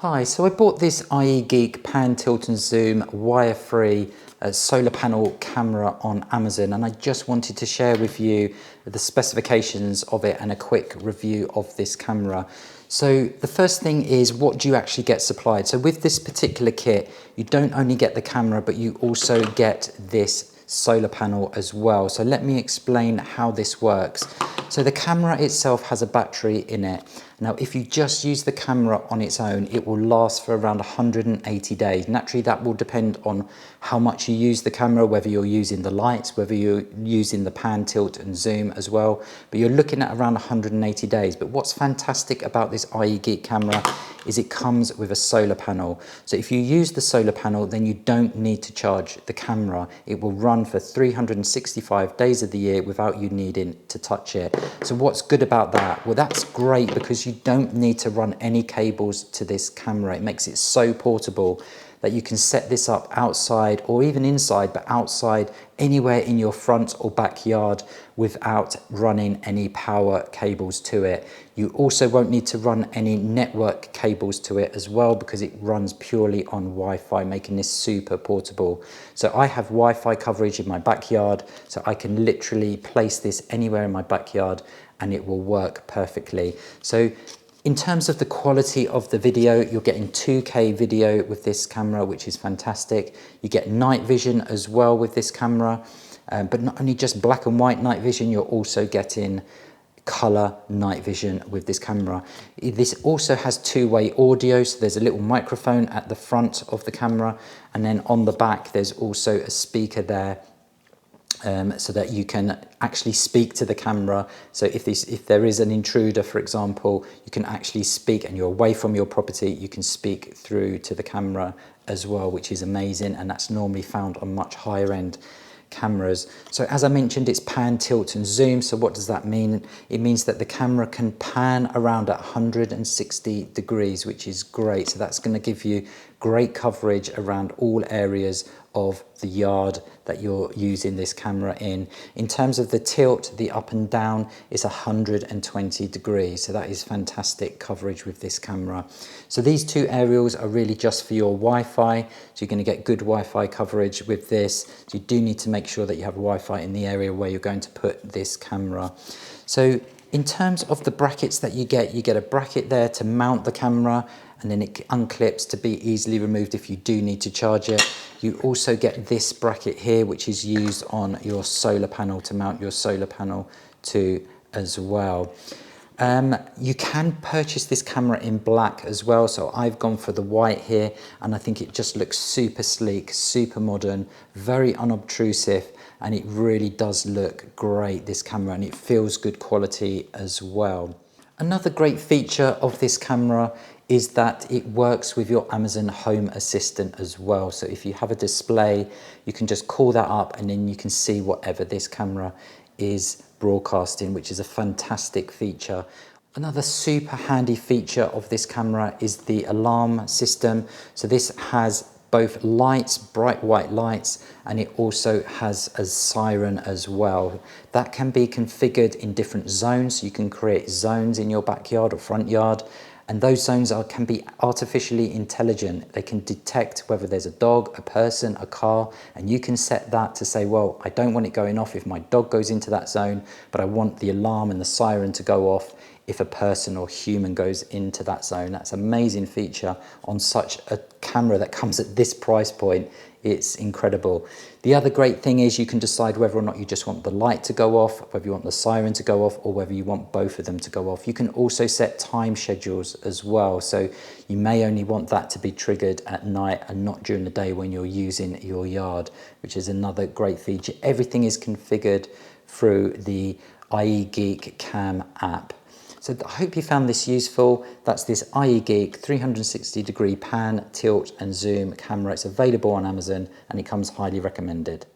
Hi, so I bought this ieGeek pan, tilt and zoom wire-free solar panel camera on Amazon, and I just wanted to share with you the specifications of it and a quick review of this camera. So the first thing is, what do you actually get supplied? So with this particular kit, you don't only get the camera, but you also get this solar panel as well. So let me explain how this works. So the camera itself has a battery in it. Now, if you just use the camera on its own, it will last for around 180 days. Naturally, that will depend on how much you use the camera, whether you're using the lights, whether you're using the pan, tilt and zoom as well. But you're looking at around 180 days. But what's fantastic about this ieGeek camera is it comes with a solar panel. So if you use the solar panel, then you don't need to charge the camera. It will run for 365 days of the year without you needing to touch it. So what's good about that? Well, that's great because you don't need to run any cables to this camera. It makes it so portable that you can set this up outside or even inside, but outside anywhere in your front or backyard without running any power cables to it. You also won't need to run any network cables to it as well, because it runs purely on Wi-Fi, making this super portable. So I have Wi-Fi coverage in my backyard, so I can literally place this anywhere in my backyard and it will work perfectly. So in terms of the quality of the video, you're getting 2K video with this camera, which is fantastic. You get night vision as well with this camera, but not only just black and white night vision, you're also getting color night vision with this camera. This also has two-way audio, so there's a little microphone at the front of the camera, and then on the back there's also a speaker there, so that you can actually speak to the camera. So if there is an intruder, for example, you can actually speak, and you're away from your property, you can speak through to the camera as well, which is amazing, and that's normally found on much higher end cameras. So as I mentioned, it's pan, tilt and zoom. So what does that mean? It means that the camera can pan around at 160 degrees, which is great. So that's going to give you great coverage around all areas of the yard that you're using this camera in. In terms of the tilt, the up and down is 120 degrees. So that is fantastic coverage with this camera. So these two aerials are really just for your Wi-Fi. So you're going to get good Wi-Fi coverage with this. So you do need to make sure that you have Wi-Fi in the area where you're going to put this camera. So in terms of the brackets that you get a bracket there to mount the camera, and then it unclips to be easily removed if you do need to charge it. You also get this bracket here, which is used on your solar panel to mount your solar panel to as well. You can purchase this camera in black as well, so I've gone for the white here, and I think it just looks super sleek, super modern, very unobtrusive, and it really does look great, this camera, and it feels good quality as well. Another great feature of this camera is that it works with your Amazon Home Assistant as well. So if you have a display, you can just call that up and then you can see whatever this camera is broadcasting, which is a fantastic feature. Another super handy feature of this camera is the alarm system. So this has both lights, bright white lights, and it also has a siren as well. That can be configured in different zones. You can create zones in your backyard or front yard, and those zones can be artificially intelligent. They can detect whether there's a dog, a person, a car, and you can set that to say, well, I don't want it going off if my dog goes into that zone, but I want the alarm and the siren to go off if a person or human goes into that zone. That's an amazing feature on such a camera that comes at this price point. It's incredible. The other great thing is you can decide whether or not you just want the light to go off, whether you want the siren to go off, or whether you want both of them to go off. You can also set time schedules as well. So you may only want that to be triggered at night and not during the day when you're using your yard, which is another great feature. Everything is configured through the ieGeek Cam app. So I hope you found this useful. That's this ieGeek 360 degree pan, tilt and zoom camera. It's available on Amazon and it comes highly recommended.